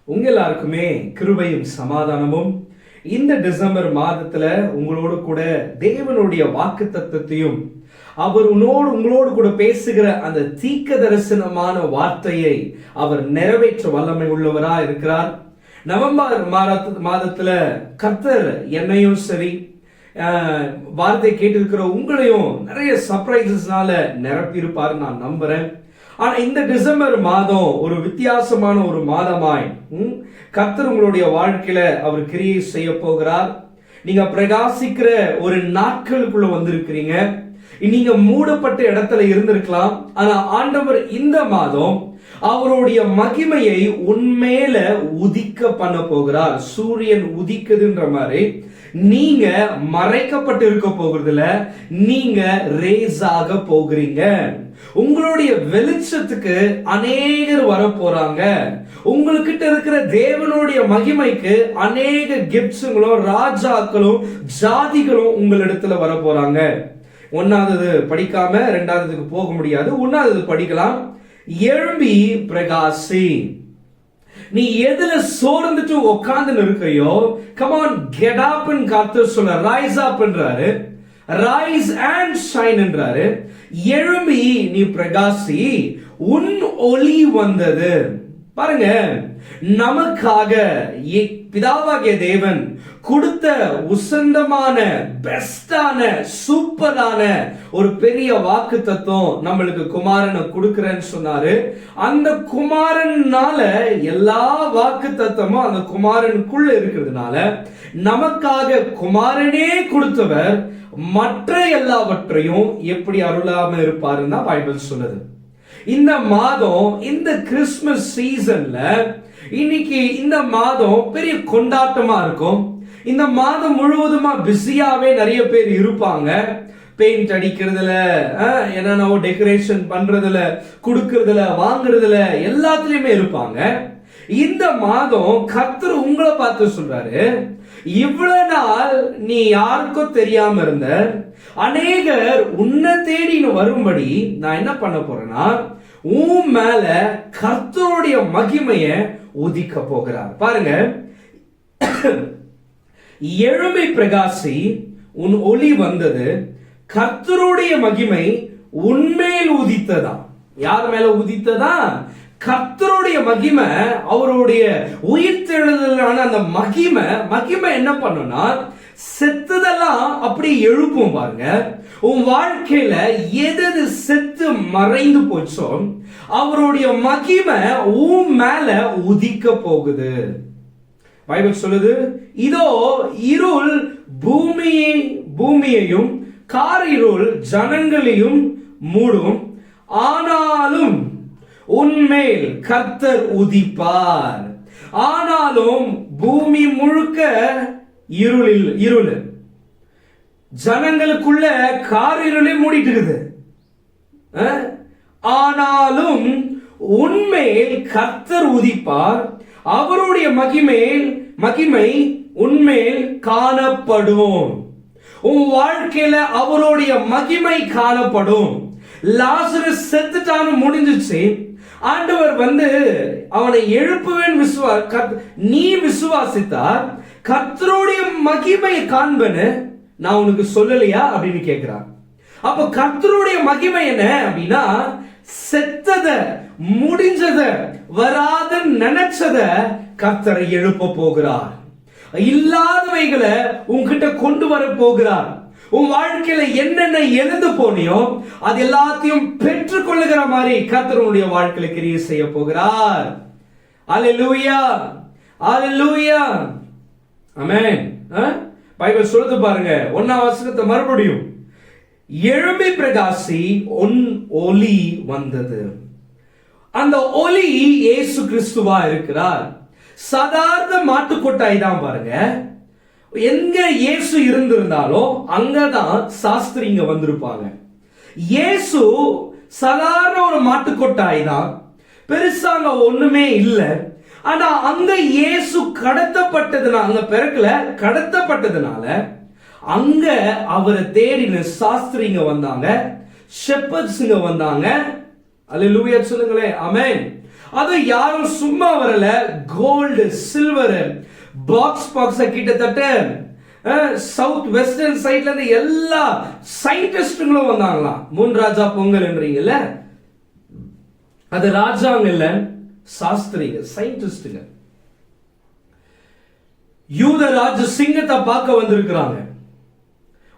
உங்க எல்லாருக்குமே கிருபையும் சமாதானமும் இந்த டிசம்பர் மாதத்துல உங்களோடு கூட தேவனுடைய வாக்கு தத்தத்தையும் அவர் உங்களோடு கூட பேசுகிற அந்த தீர்க்க தரிசனமான வார்த்தையை அவர் நிறைவேற்ற வல்லமை உள்ளவரா இருக்கிறார். நவம்பர் மாதத்துல கர்த்தர் என்னையும் சரி வார்த்தை கேட்டிருக்கிற உங்களையும் நிறைய சர்ப்ரைசஸ்னால நிரப்பி இருப்பாரு நான் நம்புறேன். ஆனா இந்த டிசம்பர் மாதம் ஒரு வித்தியாசமான ஒரு மாதமாய் கர்த்தர் உங்களுடைய வாழ்க்கையில அவர் கிரியை செய்ய போகிறார். நீங்க பிரகாசிக்கிற ஒரு நாட்களுக்குள்ள வந்திருக்கிறீங்க. நீங்க மூடப்பட்ட இடத்துல இருந்திருக்கலாம். ஆனா ஆண்டவர் இந்த மாதம் அவருடைய மகிமையை உண்மையில உதிக்க பண்ண போகிறார். சூரியன் உதிக்குதுன்ற மாதிரி நீங்க மறைக்கப்பட்டு இருக்க போகிறதுல நீங்க ரேஸ் ஆக போகிறீங்க. உங்களுடைய வெளிச்சத்துக்கு அநேகர் வர போறாங்க. உங்ககிட்ட இருக்கிற தேவனுடைய மகிமைக்கு அநேக கிஃப்ட்ஸுங்களும் ராஜாக்களும் ஜாதிகளும் உங்களிடத்துல வர போறாங்க. ஒன்னாவது படிக்காம ரெண்டாவதுக்கு போக முடியாது. ஒன்னாவது படிக்கலாம். எழும்பி பிரகாசி. நீ எதுல சோர்ந்துட்டு உட்கார்ந்து இருக்கிறியோ, come on get up ன்னு கர்த்தர் சொல்ற. ரைஸ் அப் என்றாரு, ரைஸ் அண்ட் ஷைன் என்றாரு. எழும்பி நீ பிரகாசி, உன் ஒளி வந்தது. பாருங்க, நமக்காக பிதாவாகிய தேவன் கொடுத்த உசந்தமான பெஸ்டான சூப்பரான ஒரு பெரிய வாக்கு தத்துவம் நம்மளுக்கு குமாரனை கொடுக்கிறேன்னு சொன்னாரு. அந்த குமாரனால எல்லா வாக்கு தத்துவமும் அந்த குமாரனுக்குள்ள இருக்கிறதுனால நமக்காக குமாரனே கொடுத்தவர் மற்ற எல்லாவற்றையும் எப்படி அருளாம இருப்பாருன்னா பைபிள் சொல்லுது. இந்த மாதம் இந்த கிறிஸ்துமஸ் சீசன்ல இன்னைக்கு இந்த மாதம் பெரிய கொண்டாட்டமா இருக்கும். இந்த மாதம் முழுவதுமா பிஸியாவே நிறைய பேர் இருப்பாங்க. பெயிண்ட் அடிக்கிறதுல, என்னென்னவோ டெக்கரேஷன் பண்றதுல, கொடுக்கறதுல, வாங்குறதுல எல்லாத்துலயுமே இருப்பாங்க. இந்த மாதம் கர்த்தர் உங்களை பார்த்து சொல்றாரு, இவ்வளவு நாள் நீ யாருக்கும் தெரியாம இருந்த அநேகர் உன்னை தேடி வரும்படி நான் என்ன பண்ண போறேன்னா உன் மேல கர்த்தருடைய மகிமைய உதிக்க போகிறார். பாருங்க, எழும்பி பிரகாசி, உன் ஒளி வந்தது, கர்த்தருடைய மகிமை உன்மேல் உதித்ததா. யார் மேல உதித்ததா? கர்த்தருடைய மகிமை, அவருடைய உயிர்த்தெழுதலான அந்த மகிமை என்ன பண்ணுனா செத்துதெல்லாம் அப்படி எழுப்பும். பாருங்க, உன் வாழ்க்கையில எது செத்து மறைந்து போச்சோ அவருடைய மகிமை உன் மேல உதிக்க போகுது. பைபிள் சொல்லுது, இதோ இருள் பூமியையும் காரிருள் ஜனங்களையும் மூடும், ஆனாலும் உன்மேல் கர்த்தர் உதிப்பார். ஆனாலும் பூமி முழுக்க இருள், ஜனங்களுக்குள்ள காரிருளை மூடிட்டு இருக்குது. ஆனாலும் உன்மேல் கர்த்தர் உதிப்பார், அவருடைய மகிமை உன்மேல் காணப்படும். உன் வாழ்க்கையில அவருடைய மகிமை காணப்படும். லாசரஸ் செத்துட்டான்னு முடிஞ்சிச்சு. ஆண்டவர் அவனை எழுப்புவேன் நீ விசுவாசித்தார் கர்த்தருடைய மகிமை காண்பன்னு நான் உனக்கு சொல்லலையா அப்படின்னு கேட்கிறார். அப்ப கர்த்தருடைய மகிமை என்ன அப்படின்னா செத்தத, முடிஞ்சத, வராத நினைச்சத கர்த்தரை எழுப்ப போகிறார். இல்லாதவைகளை உன்கிட்ட கொண்டு வர போகிறார். உன் வாழ்க்கையில என்னென்ன எழுந்து போனியோ அது எல்லாத்தையும் பெற்றுக் கொள்ளுகிற மாதிரி கர்த்தருடைய வாழ்க்கையில கிரியை செய்ய போகிறார். அல்லேலூயா, அல்லேலூயா, ஆமென். பைபிள் சொல்லுது பாருங்க, 1ஆம் வசனத்தை மறுபடியும், எழும்பி பிரகாசி, உன் ஒளி வந்தது. அந்த ஒளி இயேசு கிறிஸ்துவா இருக்கிறார். சாதாரண மாட்டுக்கொட்டாய் தான். பாருங்க, எங்க இயேசு இருந்திருந்தாலும் அங்கதான் சாஸ்திரிங்க வந்திருப்பாங்க. இயேசு சாதாரண ஒரு மாட்டுக்கொட்டாய் தான், பெருசாங்க ஒண்ணுமே இல்லை. ஆனா அங்க இயேசு கடத்தப்பட்டதுனால அங்க அவரை தேடின சாஸ்திரிங்க வந்தாங்க, ஷெப்பர்ட்ஸ்ங்க வந்தாங்க. அல்லேலூயா சொல்லுங்களேன், ஆமென். அது யாரும் சும்மா வரல, கோல்டு சில்வர் பாக்ஸ் கிட்டத்தட்ட சவுத் வெஸ்டர்ன் சைட்ல இருந்து எல்லா சயின்டிஸ்டுங்களும் வந்தாங்களாம். 3 ராஜா பொங்கல் என்றீங்கல்ல, அது ராஜாங்க இல்ல, சாஸ்திரிங்க, சயின்டிஸ்டுங்க. யூத ராஜ சிங்கத்தை பார்க்க வந்திருக்கிறாங்க.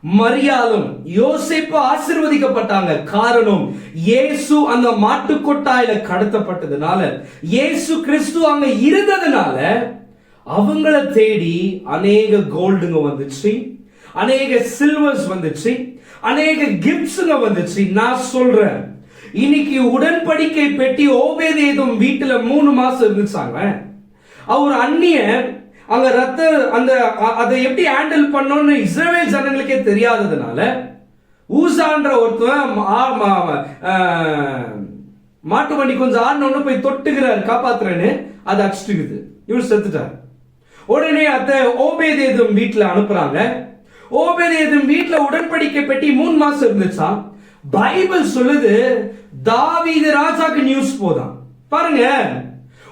மரியாளும் யோசேப்பு ஆசீர்வதிக்கப்பட்டாங்க. காரணம், இயேசு அந்த மாட்டு கொட்டாயில கடத்தப்பட்டதுனால, இயேசு கிறிஸ்து அங்க இருந்ததுனால அவங்கள தேடி அநேக கோல்டுங்க வந்துச்சு, அநேக சில்வர்ஸ் வந்துச்சு, அநேக கிஃப்ட்ஸ்ங்க வந்துச்சு. நான் சொல்றேன், இன்னைக்கு உடன்படிக்கை பெட்டி ஓபேதேதும் வீட்டுல 3 மாசம் இருந்துச்சாங்க. அவர் அந்நிய அங்க அந்த அதை எப்படி ஹேண்டில் பண்ணணும்னு இஸ்ரவேல் ஜனங்களுக்கே தெரியாததுனால ஊசான்ற ஒருத்தன் மாட்டு வண்டி கொஞ்சம் ஆடணும்னு போய் தொட்டுக்கிறாரு, காப்பாத்துறேன்னு அது அடிச்சுட்டுக்குது, இவர் செத்துட்டார். உடனே அத ஓபேதேதும் வீட்டுல அனுப்புறாங்க. ஓபேதேதும் வீட்டுல உடன்படிக்கை பெட்டி 3 மாசம் இருந்துச்சா. பைபிள் சொல்லுது தாவீது ராஜாக்கு நியூஸ் போதான். பாருங்க,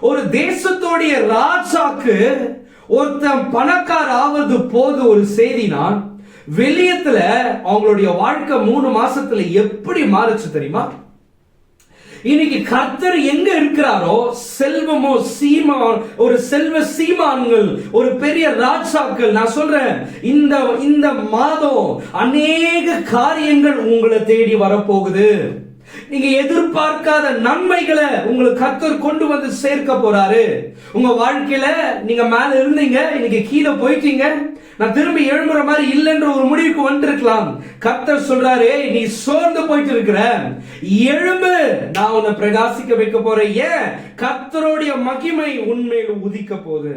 ஒரு தேசத்தோடைய ராஜாக்கு ஒருத்தன் பணக்கார ஆவது போது ஒரு செய்தினா, வெளியத்துல அவங்களுடைய வாழ்க்கை 3 மாசத்துல எப்படி மாறுச்சு தெரியுமா? இன்னைக்கு கர்த்தர் எங்க இருக்கிறாரோ, செல்வமோ ஒரு செல்வ சீமான்கள், ஒரு பெரிய ராஜாக்கள். நான் சொல்றேன், இந்த மாதம் அநேக காரியங்கள் உங்களை தேடி வரப்போகுது. நீங்க எதிர்பார்க்காத நன்மைகளை உங்களுக்கு கர்த்தர் கொண்டு வந்து சேர்க்க போறாரு. உங்க வாழ்க்கையில நீங்க மேல இருந்தீங்க, இன்னைக்கு கீழே போயிட்டீங்க, நான் திரும்பி எழும்புற மாதிரி இல்லைன்ற ஒரு முடிவுக்கு வந்திருக்கலாம். கர்த்தர் சொல்றாரு, நீ சோர்ந்து போயிட்டு இருக்கிற, எழும்பு, நான் உன்னை பிரகாசிக்க வைக்க போறேன். ஏன்? கர்த்தருடைய மகிமை உன்மேல் உதிக்க போகுது.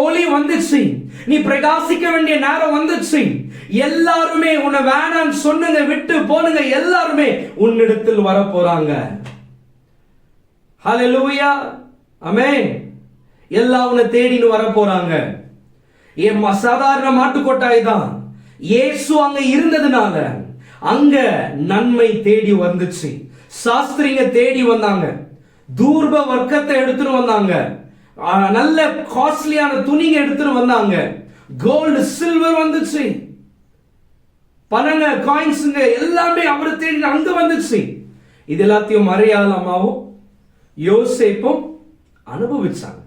ஒளி வந்துச்சு, நீ பிரகாசிக்க வேண்டிய நேரம் வந்துச்சு. எல்லாருமே உன்னை வேணான்னு சொன்னுங்க, விட்டு போனுங்க, எல்லாருமே உன்னிடத்தில் வர போறாங்க. ஹல்லேலூயா, ஆமென். எல்லாம் உன்னை தேடின்னு வர போறாங்க. ஏன் சாதாரண மாட்டுக்கொட்டாய் தான், இயேசு அங்க இருந்ததுனால அங்க நன்மை தேடி வந்துச்சு. சாஸ்திரிங்க தேடி வந்தாங்க, தூர்ப வர்க்கத்தை எடுத்துட்டு வந்தாங்க, நல்ல காஸ்ட்லியான துணிங்க எடுத்துட்டு வந்தாங்க, கோல்டு சில்வர் வந்துச்சு, பணங்க காயின்ஸுங்க எல்லாமே அவரை தேடி அங்க வந்துச்சு. இது எல்லாத்தையும் மரியாளமாவும் யோசேப்பும் அனுபவிச்சாங்க.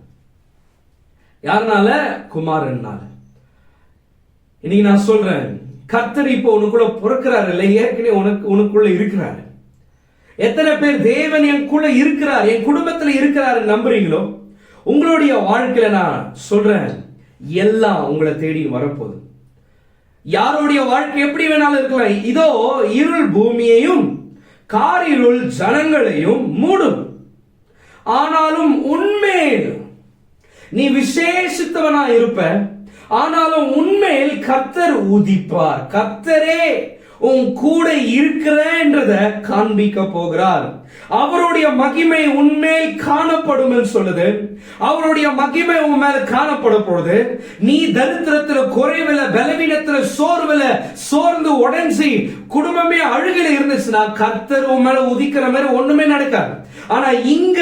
யாருனால? குமாரனால. இன்னைக்கு நான் சொல்றேன், கர்த்தர் இப்போ உனக்குள்ள பிறக்கிறாரு இல்லை, ஏற்கனவே உனக்குள்ள இருக்கிறாரு. எத்தனை பேர் தேவன் எனக்குள்ள இருக்கிறார், என் குடும்பத்துல இருக்கிறாரு நம்புறீங்களோ? உங்களுடைய வாழ்க்கையில நான் சொல்றேன், எல்லாம் உங்களை தேடி வரப்போகுது. யாருடைய வாழ்க்கை எப்படி வேணாலும் இருக்கலாம். இதோ இருள் பூமியையும் காரிருள் ஜனங்களையும் மூடும், ஆனாலும் உன்மேல் நீ விசேஷித்தவனா இருப்ப, ஆனாலும் உன்மேல் கர்த்தர் உதிப்பார். கர்த்தரே உன் கூட இருக்கிறன்றத காண்பிக்க போகிறார். அவருடைய மகிமை உன்மேல் காணப்படும் என்று சொல்லுது. அவருடைய மகிமை உன் மேல காணப்பட போகுது. நீ தரித்திரத்துல, குறைவில, பலவீனத்துல, சோர்வுல, சோர்ந்து உடைஞ்சி குடும்பமே அழுகில இருந்துச்சுன்னா கர்த்தர் உன் மேல உதிக்கிற மாதிரி ஒண்ணுமே நடக்காது. ஆனா இங்க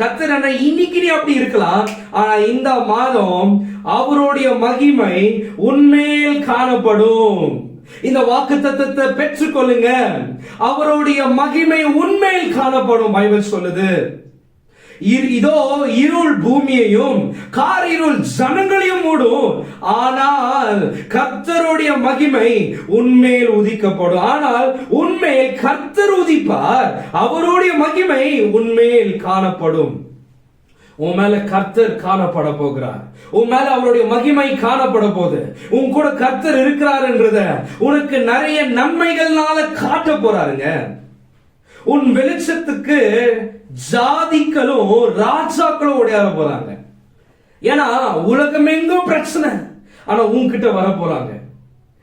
கர்த்தர் இன்னைக்கு நீ அப்படி இருக்கலாம், ஆனா இந்த மாதம் அவருடைய மகிமை உன்மேல் காணப்படும். இந்த வாக்குத்தத்தத்தை பெற்றுக்கொள்ளுங்க, அவருடைய மகிமை உன்மேல் காணப்படும். பைபிள் சொல்லுது, இதோ இருள் பூமியையும் காரிருள் ஜனங்களையும் மூடும், ஆனால் கர்த்தருடைய மகிமை உன்மேல் உதிக்கப்படும். ஆனால் உன்மேல் கர்த்தர் உதிப்பார், அவருடைய மகிமை உன்மேல் காணப்படும். உன் மேல கர்த்தர் காணப்பட போகிறார், உன் மேல அவருடைய மகிமை காணப்பட போகுது. உன் கூட கர்த்தர் இருக்கிறாருன்றத உனக்கு நிறைய நன்மைகள்னால காட்ட போறாருங்க. உன் வெளிச்சத்துக்கு ஜாதிகளும் ராஜாக்களும் ஓடியார போறாங்க. ஏன்னா உலகம் எங்கும் பிரச்சனை, ஆனா உன்கிட்ட வர போறாங்க.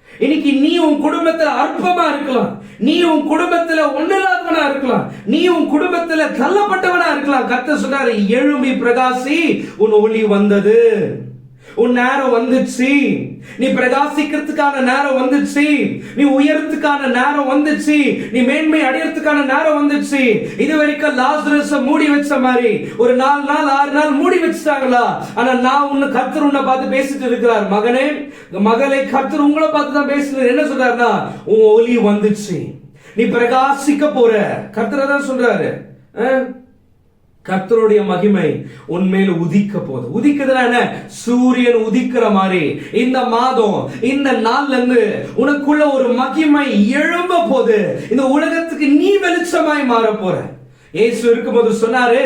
இன்னைக்கு நீ உன் குடும்பத்துல அற்பமா இருக்கலாம், நீ உன் குடும்பத்துல ஒன்னில்லாதவனா இருக்கலாம், நீ உன் குடும்பத்துல தள்ளப்பட்டவனா இருக்கலாம். கர்த்தர் சொன்னாரு, எழும்பி பிரகாசி, உன் ஒளி வந்தது. உன் நேரம் வந்துச்சு. நீ பிரகாசிக்கிறதுக்கான நேரம் வந்துச்சு. நீ உயரத்துக்கான நேரம் வந்துச்சு. நீ மேன்மை அடையறதுக்கான நேரம் வந்துச்சு. இது வரைக்கும் லாசரஸ மூடி வச்ச மாதிரி ஒரு 4 நாள் 6 நாள் மூடி வச்சுட்டாங்களா? ஆனா நான் உன்னை கர்த்தர் உன்னை பார்த்து பேசிட்டு இருக்கிறார். மகனே மகளே, கர்த்தர் உங்களை பார்த்து தான் பேசுறது. என்ன சொல்றாருன்னா, உன் ஒளி வந்துச்சு, நீ பிரகாசிக்க போற. கர்த்தர் தான் சொல்றாரு. கர்த்தருடைய மகிமை உன்மேல உதிக்க போகுது. உதிக்குதுன்னா என்ன? சூரியன் உதிக்கிற மாதிரி இந்த மாதம் இந்த நாள்ல இருந்து உனக்குள்ள ஒரு மகிமை எழும்ப போது. இந்த உலகத்துக்கு நீ வெளிச்சமாய் மாற போற. இயேசு இருக்கும்போது சொன்னாரு,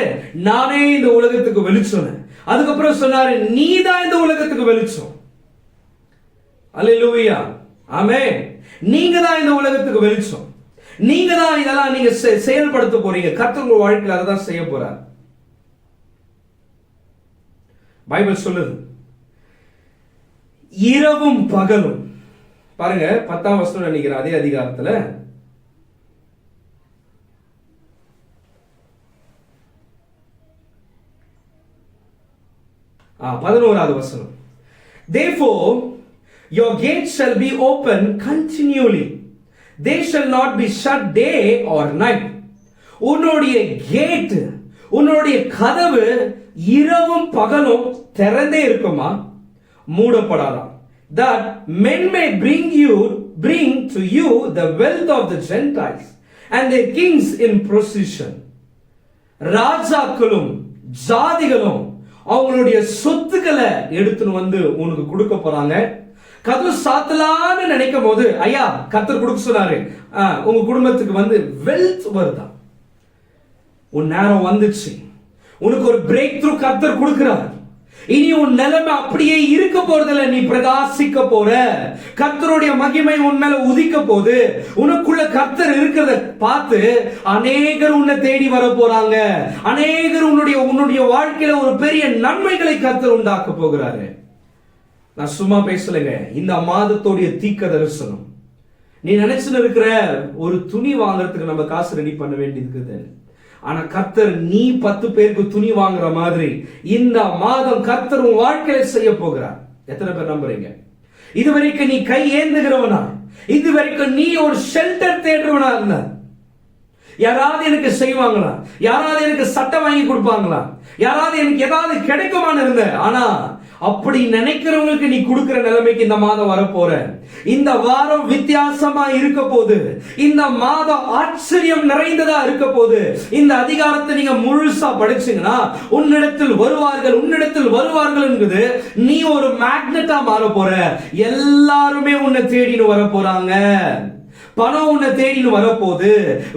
நானே இந்த உலகத்துக்கு வெளிச்சம். அதுக்கப்புறம் சொன்னாரு, நீ தான் இந்த உலகத்துக்கு வெளிச்சம். அல்லேலூயா, ஆமென். நீங்க தான் இந்த உலகத்துக்கு வெளிச்சம். நீங்க தான் இதெல்லாம் நீங்க செயல்படுத்த போறீங்க. கர்த்தர் உங்க வாழ்க்கையில் அதை தான் செய்ய போறார். பைபிள் சொல்லுது, இரவும் பகலும். பாருங்க 10ஆம் வசனம் நினைக்கிறேன் அதே அதிகாரத்துல. ஆ 11வது வசனம். Therefore your gates shall be open continually, they shall not be shut day or night. உன்னுடைய கேட், உன்னுடைய கதவு இரவும் பகலும் திறந்தே இருக்குமா, மூடப்படாதாம். That men may bring to you the wealth of the Gentiles and their kings in procession. ராஜாக்களும் ஜாதிகளும் அவங்களுடைய சொத்துக்களை எடுத்துன்னு வந்து உனக்கு கொடுக்க போறாங்க. கதவு சாத்தலான்னு நினைக்கும் போது, ஐயா கர்த்தர் கொடுக்க சொன்னாரு, உங்க குடும்பத்துக்கு வந்து வெல்த் வருதா. உன் நேரம் வந்துச்சு. உனக்கு ஒரு பிரேக் த்ரூ கர்த்தர் கொடுக்கிறார். இனி உன் நிலைமை அப்படியே இருக்க போறதில்ல. நீ பிரகாசிக்க போற. கர்த்தருடைய மகிமை உன் மேல உதிக்க போது. உனக்குள்ள கர்த்தர் இருக்கிறத பார்த்து அநேகர் உன்னை தேடி வர போறாங்க. அநேகர் உன்னுடைய வாழ்க்கையில ஒரு பெரிய நன்மைகளை கர்த்தர் உண்டாக்க போகிறாரு. நான் சும்மா பேசலைங்க. இந்த மாதத்தோடைய தீர்க்க தரிசனம். நீ நினைச்சுன்னு இருக்கிற ஒரு துணி வாங்குறதுக்கு நம்ம காசு ரெடி பண்ண வேண்டியிருக்குது. ஆனா கர்த்தர் நீ 10 பேருக்கு துணி வாங்குற மாதிரி இந்த மாதம் கர்த்தர் உன் வாழ்க்கையில செய்ய போகிறார். எத்தனை பேர் நம்புறீங்க? இதுவரைக்கும் நீ கை ஏந்துகிறவனா? இதுவரைக்கும் நீ ஒரு ஷெல்டர் தேடுறவனா இருந்த? யாராவது எனக்கு செய்வாங்களா? யாராவது எனக்கு சட்டை வாங்கி கொடுப்பாங்களா? யாராவது எனக்கு ஏதாவது கிடைக்குமான்னு இருந்த? ஆனா அப்படி நினைக்கிறவங்களுக்கு நீ கொடுக்கிற நிலைமைக்கு இந்த மாதம் வரப்போற. இந்த வாரம் வித்தியாசமா இருக்க போது. இந்த மாதம் ஆச்சரியம் நிறைந்ததா இருக்க போது. இந்த அதிகாரத்தை நீங்க முழுசா படிச்சீங்கன்னா, உன்னிடத்தில் வருவார்கள் என்பது நீ ஒரு மேக்னெட்டா மாற போற. எல்லாருமே உன்னை தேடின்னு வர போறாங்க. பணம் உன்னை தேடின்னு வரப்போது,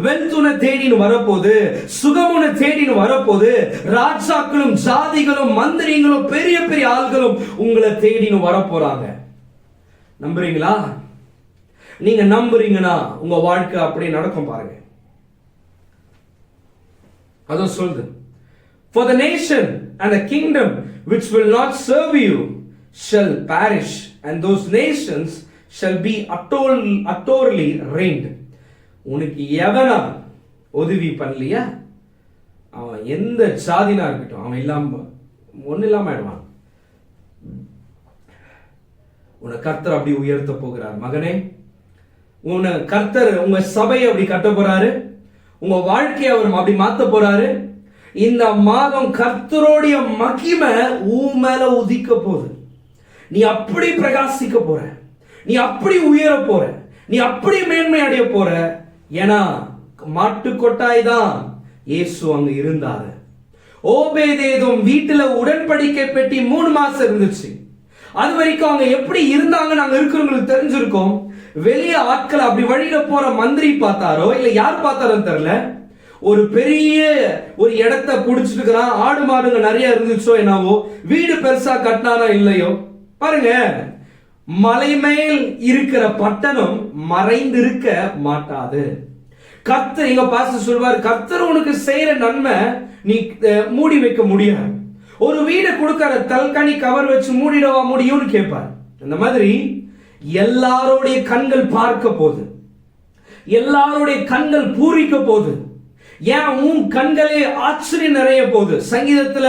வெல்த் உன்னை தேடின்னு வரப்போது, சுகம் உன்னை தேடின்னு வரப்போது. ராஜாக்களும் ஜாதிகளும் மந்திரிகளும் பெரிய பெரிய ஆள்களும் உங்களை தேடின்னு வரப்போறாங்க. நம்புறீங்களா? நீங்க நம்புறீங்கன்னா உங்க வாழ்க்கை அப்படியே நடக்கும். பாருங்க, அதான் சொல்லுது. For the nation and the kingdom which will not serve you shall perish, and those nations shall be utterly ruined. உனக்கு எவனா உதவி பண்ணலையா, அவன் எந்த ஜாதினா இருக்கட்டும், அவன் ஒன்னும் இல்லாம ஆயிடுவான். உன்னை கர்த்தர் அப்படி உயர்த்த போகிறார். மகனே, உன்னை கர்த்தர் உங்க சபையை அப்படி கட்ட போறாரு. உங்க வாழ்க்கையை அவர் அப்படி மாத்த போறாரு. இந்த மாதம் கர்த்தருடைய மகிமை உன் மேல உதிக்க போகுது. நீ அப்படி பிரகாசிக்க போற. நீ அப்படி உயர போற. நீ அப்படி மேன்மை அடைய போற. ஏன்னா மாட்டு கொட்டாய் தான் இயேசு அங்க இருந்தாரு. ஓபேதேதோம் வீட்டுல உடன்படிக்கை பெட்டி 3 மாசம் இருந்துச்சு. அது வரைக்கும் அவங்க எப்படி இருந்தாங்க நாங்க இருக்கிறவங்களுக்கு தெரிஞ்சிருக்கோம். வெளியே ஆட்கள் அப்படி வழியில போற மந்திரி பார்த்தாரோ இல்ல யார் பார்த்தாரோன்னு தெரியல, ஒரு பெரிய ஒரு இடத்தை புடிச்சிருக்கிறான். ஆடு மாடுங்க நிறைய இருந்துச்சோ என்னவோ, வீடு பெருசா கட்டினாரோ இல்லையோ. பாருங்க, மலை மேல் இருக்கிற பட்டணம் மறைந்திருக்க மாட்டாது. கர்த்தர், எங்க பாஸ்டர் சொல்வார், கர்த்தர் உனக்கு செய்யற நன்மை நீ மூடி வைக்க முடியாது. ஒரு வீடு கொடுக்கிற தல்கனி கவர் வச்சு மூடிடவா முடியும்னு கேட்பார். அந்த மாதிரி எல்லாருடைய கண்கள் பார்க்க போகுது. எல்லாருடைய கண்கள் பூரிக்க போகுது. ஏன் உன் கண்களே ஆச்சரியம் நிறைய போகுது. சங்கீதத்துல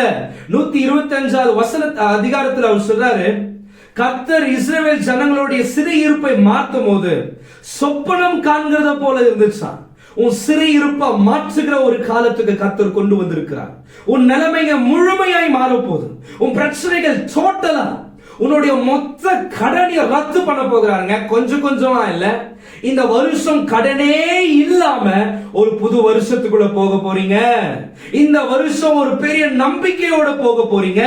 125 அதிகாரத்துல அவர் சொல்றாரு, கர்த்தர் இஸ்ரவேல் ஜனங்களுடைய சிறை இருப்பை மாற்றும் போது சொப்பனம் காண்கிறத போல இருந்துச்சா. உன் சிறை இருப்பை மாற்றுகிற ஒரு காலத்துக்கு கர்த்தர் கொண்டு வந்திருக்கிறார். உன் நிலைமைங்க முழுமையாய் மாறப்போகுது. உன் பிரச்சனைகள் டோட்டலா, உன்னுடைய மொத்த கடனை ரத்து பண்ண போகிறாருங்க. கொஞ்சம் கொஞ்சமா இல்ல, இந்த வருஷம் கடனே இல்லாம ஒரு புது வருஷத்துக்குள்ள போக போறீங்க. இந்த வருஷம் ஒரு பெரிய நம்பிக்கையோட போக போறீங்க.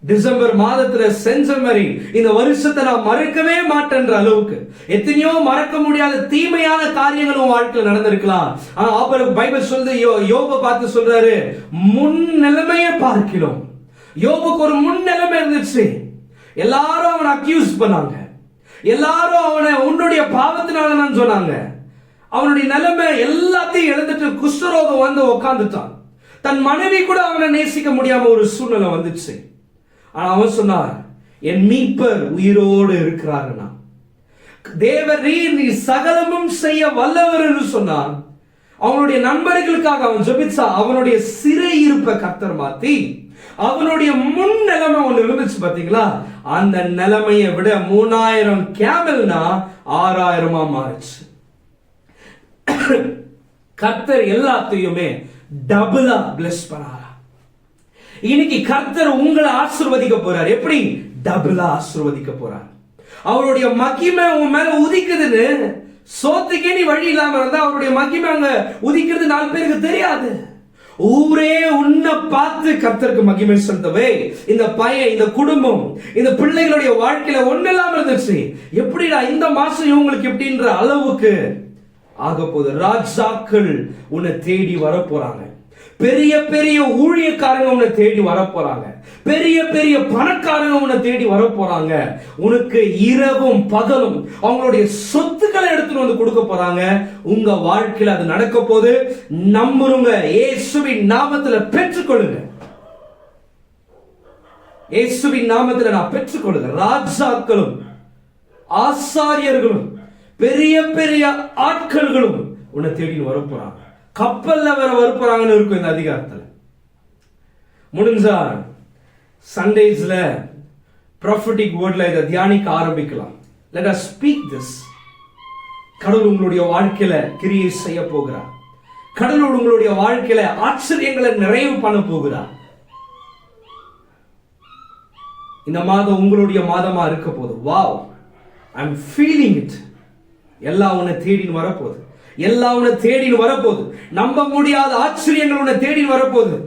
டிசம்பர் மாதத்துல செஞ்ச மாதிரி இந்த வருஷத்தை நான் மறக்கவே மாட்டேன்ற அளவுக்கு எத்தனையோ மறக்க முடியாத தீமையான காரியங்களும் வாழ்க்கையில் நடந்திருக்கலாம். ஆனா பைபிள் சொல்லுது, யோபை பார்த்து சொல்றாரு, முன் நிலைமையை பார்க்கிறோம். யோபுக்கு ஒரு முன் நிலைமை இருந்துச்சு. எல்லாரும் அவனை அக்யூஸ் பண்ணாங்க, எல்லாரும் அவனை உன்னுடைய பாவத்தினால தான் சொன்னாங்க. அவனுடைய நிலைமை எல்லாத்தையும் எழுந்துட்டு குஷ்டரோகம் வந்து உட்கார்ந்துட்டான். தன் மனைவி கூட அவனை நேசிக்க முடியாம ஒரு சூழ்நிலை வந்துச்சு. ஆனா அவன் சொன்னார், என் மீட்பர் உயிரோடு இருக்கிறார்னா, தேவரீர் நீ சகலமும் செய்ய வல்லவர் என்று சொன்னான். அவனுடைய நண்பர்களுக்காக அவன் ஜெபிச்சா. அவனுடைய சிறை இருப்ப கர்த்தர் மாத்தி அவனுடைய முன் நிலைமை ஒண்ணு இருந்துச்சு பாத்தீங்களா, அந்த நிலைமையை விட 3000 கேமல்னா 6000 மாறிச்சு. கர்த்தர் எல்லாத்தையுமே டபுளா பிளஸ் பண்ணாரா. இன்னைக்கு கர்த்தர் உங்களை ஆசீர்வதிக்க போறார். எப்படி? டபுளா ஆசீர்வதிக்க போறார். அவருடைய மகிமை உன் மேல உதிக்குதுன்னு சோத்துக்கே நீ வழி இல்லாம இருந்தா அவருடைய மகிமை அங்க உதிக்கிறது 4 பேருக்கு தெரியாது. ஊரே உன்னை பார்த்து கர்த்தருக்கு மகிமை செலுத்தவே இந்த பையன், இந்த குடும்பம், இந்த பிள்ளைகளுடைய வாழ்க்கையில ஒண்ணு இல்லாம இருந்துச்சு. எப்படிடா இந்த மாசம் இவங்களுக்கு எப்படின்ற அளவுக்கு ஆக போகுது. ராஜாக்கள் உன்னை தேடி வர போறாங்க. பெரிய பெரிய ஊழியக்காரங்க உன்னை தேடி வர போறாங்க. பெரிய பெரிய பணக்காரங்க உன்னை தேடி வர போறாங்க. உனக்கு இரவும் பகலும் அவங்களுடைய சொத்துக்களை எடுத்துட்டு வந்து கொடுக்க போறாங்க. உங்க வாழ்க்கையில அது நடக்க போது. நம்புங்க, இயேசுவின் நாமத்துல பெற்றுக்கொள்ளுங்க. இயேசுவின் நாமத்துல நான் பெற்றுக்கொள்ளுங்க. ராஜாக்களும் ஆசாரியர்களும் பெரிய பெரிய ஆட்களும் உன்னை தேடி வர போறாங்க. கப்பல்ல வேற வரப்போறாங்கன்னு இருக்கும் இந்த அதிகாரத்துல. முடிஞ்சா சண்டேஸ்ல ப்ராஃபட்டிக் வேர்ட்ல இதை தியானிக்க ஆரம்பிக்கலாம். Let us speak this. கடவுள் உங்களுடைய வாழ்க்கையில கிரியை செய்ய போகிறார். கடவுள் உங்களுடைய வாழ்க்கையில ஆச்சரியங்களை நிறைவு பண்ண போகிறார். இந்த மாதம் உங்களுடைய மாதமா இருக்க போது. Wow, I am feeling it. எல்லாம் உன்னை தேடின்னு வரப்போகுது. எல்லாம் உன்னை தேடின்னு வரப்போகுது. நம்ப முடியாத ஆச்சரியங்கள் உன்னை தேடின்னு வரப்போகுது.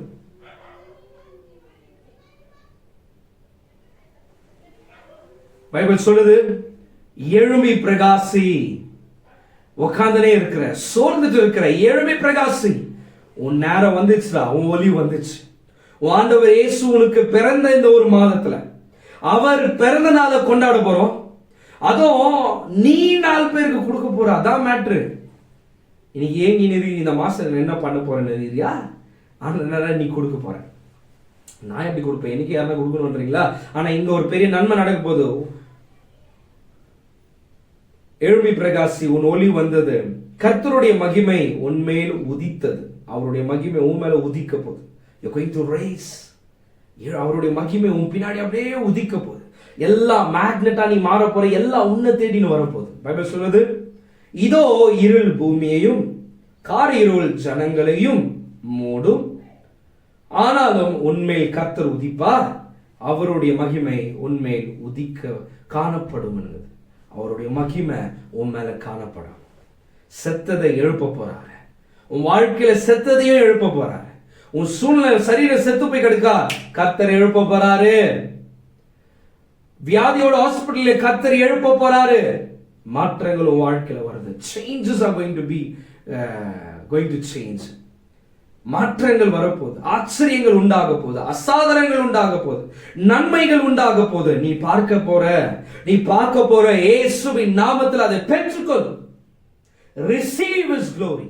பைபிள் சொல்லுது, எழும்பி பிரகாசி. உட்கார்ந்தனே இருக்கிற, சோர்ந்துட்டு இருக்கிற, எழும்பி பிரகாசி. உன் நேரம் வந்துச்சுடா, உன் ஒலி வந்துச்சு. உன் ஆண்டவர் இயேசு உனக்கு பிறந்த இந்த ஒரு மாதத்துல அவர் பிறந்த நாளை கொண்டாட போறோம். அதுவும் நீ 4 பேருக்கு கொடுக்க போற. அதான் மேட்ரு. இன்னைக்கு ஏங்கி நிதி இந்த மாசம் என்ன பண்ண போறேன்னு நிதியா நீ கொடுக்க போற. நான் எப்படி கொடுப்பேன்? எனக்கு யாருன்னா கொடுக்கணும்ன்றீங்களா? ஆனா இங்க ஒரு பெரிய நன்மை நடக்க போது. எழும்பி பிரகாசி, உன் ஒளி வந்தது. கர்த்தருடைய மகிமை உன்மேல் உதித்தது. அவருடைய மகிமை உன் மேல உதிக்க போகுது. You're going to rise. அவருடைய மகிமை உன் பின்னாடி அப்படியே உதிக்க போகுது. எல்லா மேக்னெட்டா நீ மாற போற. எல்லாம் உன்னை தேடின்னு வரப்போகுது. பைபிள் சொல்லுது, இதோ இருள் பூமியையும் கார் இருள் ஜனங்களையும் மூடும், ஆனாலும் உன்மேல் கர்த்தர் உதிப்பார். அவருடைய மகிமை உன்மேல் உதிக்க காணப்படும். அவருடைய மகிமை உன் மேல காணப்படும். செத்ததை எழுப்ப போறாரு. உன் வாழ்க்கையில செத்ததையும் எழுப்ப போறாரு. உன் சூழ்நிலை சரீர செத்து போய் கிடக்கா, கர்த்தர் எழுப்ப போறாரு. வியாதியோட ஹாஸ்பிட்டல்ல கர்த்தர் எழுப்ப போறாரு. மாற்றங்கள் உன் வாழ்க்கையில வருது. Changes are going to change. மாற்றங்கள் வரப்போகுது. ஆச்சரியங்கள் உண்டாக போகுது. அசாதாரணங்கள் உண்டாக போகுது. நன்மைகள் உண்டாக போகுது. நீ பார்க்க போற இயேசுவின் நாமத்தில் அதை பெற்றுக்கொள். Receive his glory.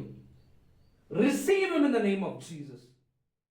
Receive him in the name of Jesus.